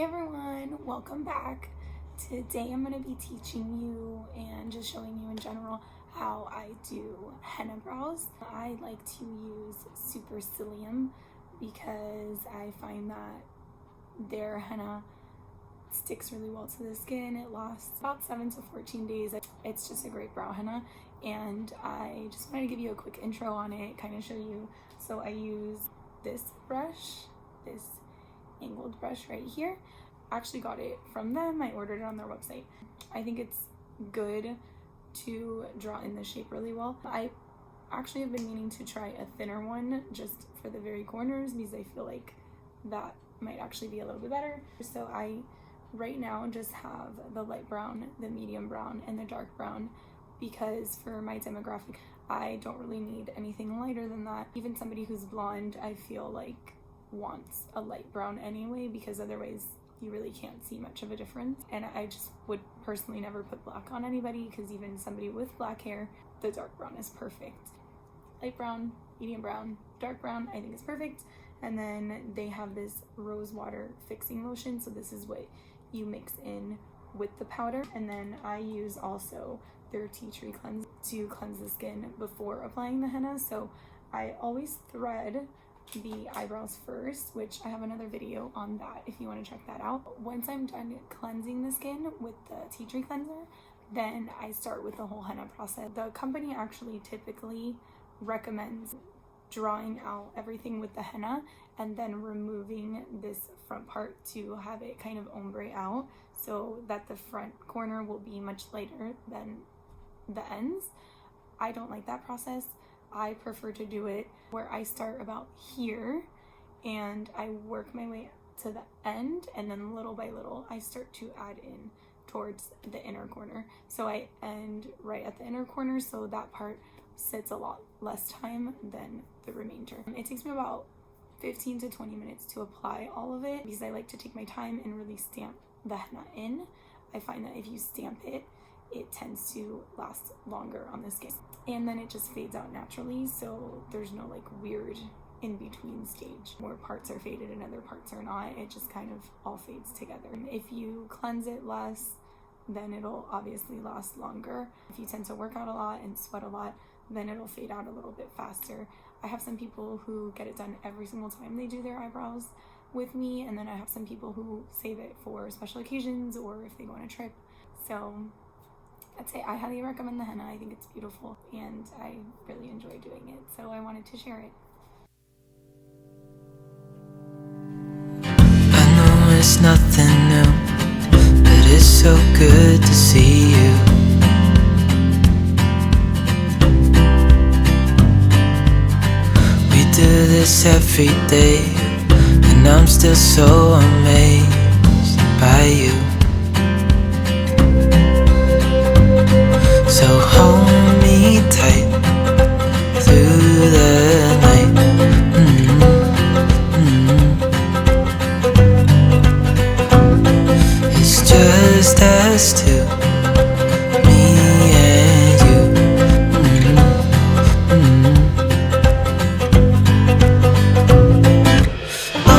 Hey everyone, welcome back. Today I'm going to be teaching you and just showing you in general how I do henna brows. I like to use supercilium because I find that their henna sticks really well to the skin. It lasts about 7 to 14 days. It's just a great brow henna, and I just wanted to give you a quick intro on it, kind of show you. So I use this brush, this angled brush right here. I actually got it from them. I ordered it on their website. I think it's good to draw in the shape really well. I actually have been meaning to try a thinner one just for the very corners because I feel like that might actually be a little bit better. So I right now just have the light brown, the medium brown, and the dark brown because for my demographic I don't really need anything lighter than that. Even somebody who's blonde I feel like wants a light brown anyway, because otherwise you really can't see much of a difference. And I just would personally never put black on anybody, because even somebody with black hair, the dark brown is perfect. Light brown, medium brown, dark brown, I think is perfect. And then they have this rose water fixing lotion, so this is what you mix in with the powder. And then I use also their tea tree cleanse to cleanse the skin before applying the henna. So I always thread the eyebrows first, which I have another video on that if you want to check that out. Once I'm done cleansing the skin with the tea tree cleanser, then I start with the whole henna process. The company actually typically recommends drawing out everything with the henna and then removing this front part to have it kind of ombre out so that the front corner will be much lighter than the ends. I don't like that process. I prefer to do it where I start about here and I work my way to the end, and then little by little I start to add in towards the inner corner. So I end right at the inner corner, so that part sits a lot less time than the remainder. It takes me about 15 to 20 minutes to apply all of it because I like to take my time and really stamp the henna in. I find that if you stamp it, it tends to last longer on the skin, and then it just fades out naturally, so there's no like weird in between stage where parts are faded and other parts are not. It just kind of all fades together. If you cleanse it less, then it'll obviously last longer. If you tend to work out a lot and sweat a lot, then it'll fade out a little bit faster. I have some people who get it done every single time they do their eyebrows with me, and then I have some people who save it for special occasions or if they go on a trip. So I'd say I highly recommend the henna. I think it's beautiful and I really enjoy doing it, so I wanted to share it. I know it's nothing new, but it's so good to see you. We do this every day, and I'm still so amazed by you. So hold me tight through the night. It's just us two, me and you. Oh,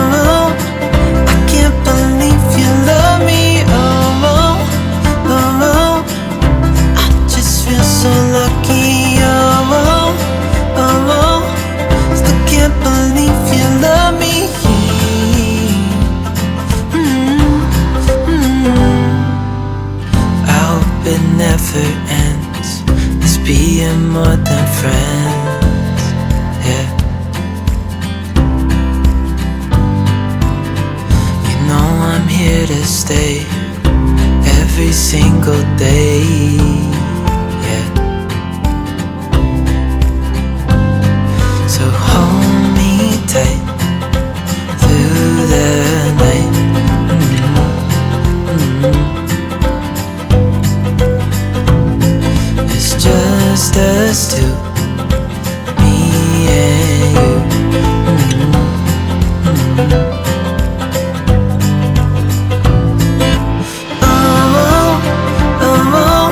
oh, I can't believe you love me. Oh, so lucky, still can't believe you love me. I hope it never ends, this being more than friends, yeah. You know I'm here to stay every single day. So hold me tight through the night. It's just us two, me and you. Oh, oh, oh.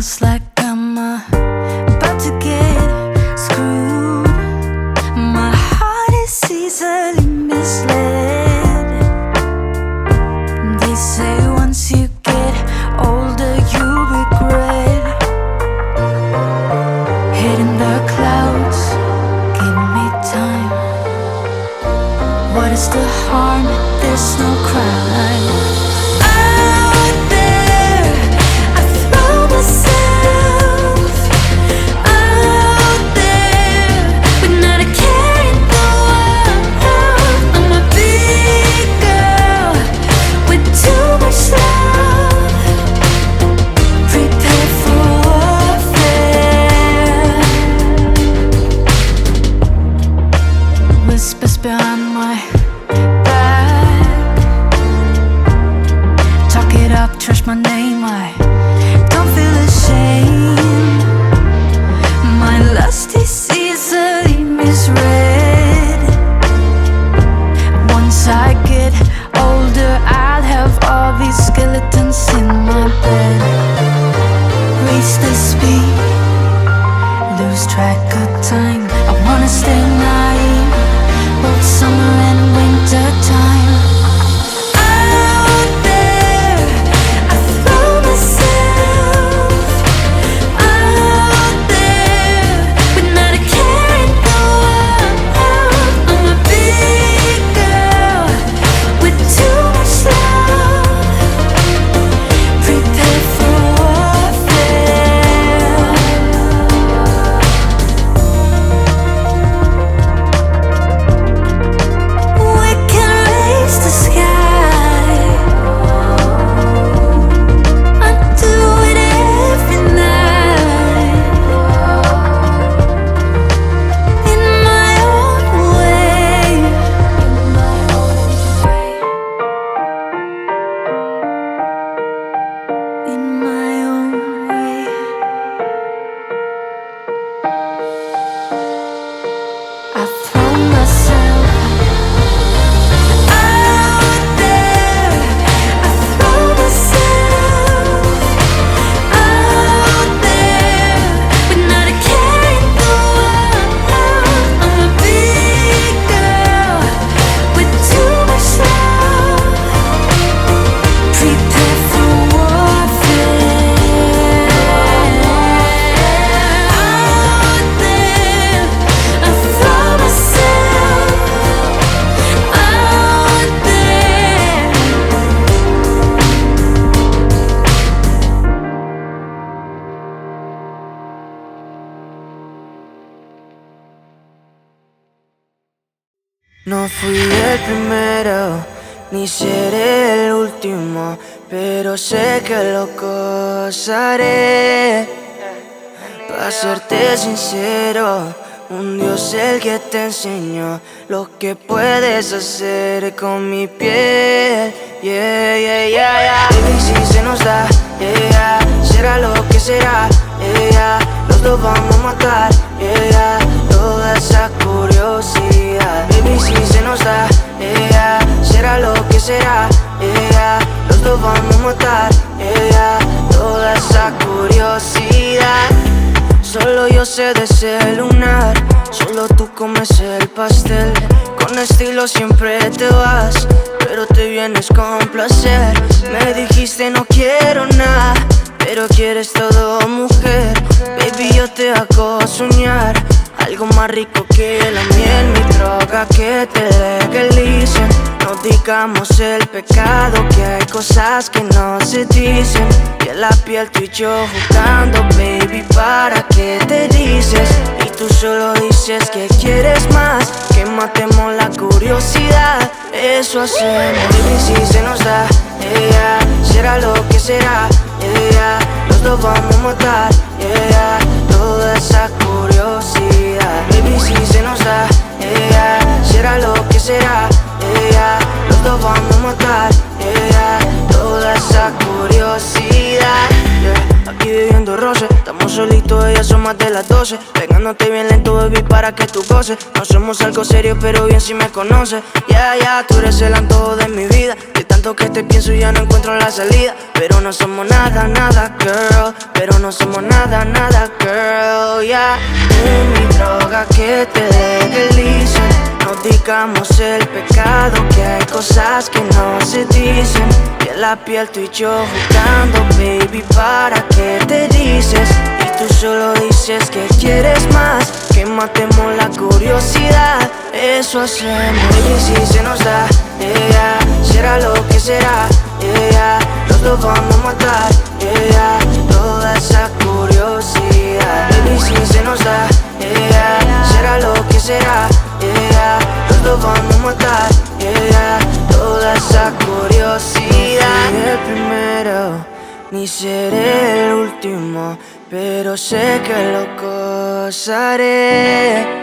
feels like I'm about to get screwed. My heart is easily misled. They say once you get older you regret. Head in the clouds, give me time. What is the harm? There's no crime. Out there, I throw myself out there, but not a care in the world. I'm a big girl with too much love. Prepare for warfare. Whispers behind my back, talk it up, trash my name. I don't feel ashamed. My lust is easily misread. Once I get older, I'll have all these skeletons in my bed. Race the speed, lose track of time. I wanna stay naive, both summer and winter time. Out there, I throw myself out there, but not a care in the world. I'm a big girl with too much love. Prepare for warfare. We can raise the sky. I do it every night, in my own way. In my own way. I throw myself out there. I throw myself out there, but not a care in the world. I'm a big girl with too much love. Prepare for warfare. Out there, I throw myself out there. No fui el primero, ni seré el último, pero sé que lo gozaré. Para serte sincero, un Dios el que te enseñó lo que puedes hacer con mi piel. Yeah, yeah, yeah, yeah. Baby, si se nos da, yeah, será lo que será, yeah, los dos vamos a matar, yeah, toda esa curiosidad. Baby, si se nos da, yeah, será lo que será, yeah, los dos vamos a matar, yeah, toda esa curiosidad. Solo yo sé desayunar, solo tú comes el pastel. Con estilo siempre te vas, pero te vienes con placer. Me dijiste no quiero nada, pero quieres todo, mujer. Baby, yo te hago soñar algo más rico que la miel, mi droga que te legalicen. No digamos el pecado, que hay cosas que no se dicen. Y en la piel tú y yo jugando, baby, ¿para qué te dices? Y tú solo dices que quieres más, que matemos la curiosidad. Eso hacemos, baby, si se nos da, yeah, será lo que será, yeah, los dos vamos a matar, yeah, toda esa curiosidad. Baby, si se nos da, yeah, será lo que será, yeah, los dos vamos a matar, yeah, toda esa curiosidad. Yeah, aquí viviendo roce, estamos solitos, ya son más de las 12. Pegándote bien lento, baby, para que tú goces. No somos algo serio, pero bien si me conoces. Yeah, yeah, tú eres el antojo de mi vida. De tanto que te pienso y ya no encuentro la salida. Pero no somos nada, nada, girl. Pero no somos nada, nada, girl, yeah. Mi droga que te legalicen. No digamos el pecado, que hay cosas que no se dicen. Piel a piel tú y yo jugando, baby, ¿para qué te dices? Y tú solo dices que quieres más, que matemos la curiosidad. Eso hacemos, baby, si se nos da, yeah. Será lo que será, yeah. Los dos vamos a matar, yeah. Toda esa curiosidad, baby, si se nos da, yeah. Será lo que será, yeah. Los dos vamos a matar, yeah. Toda esa curiosidad. Ni el primero, ni seré el último, pero sé que lo gozaré.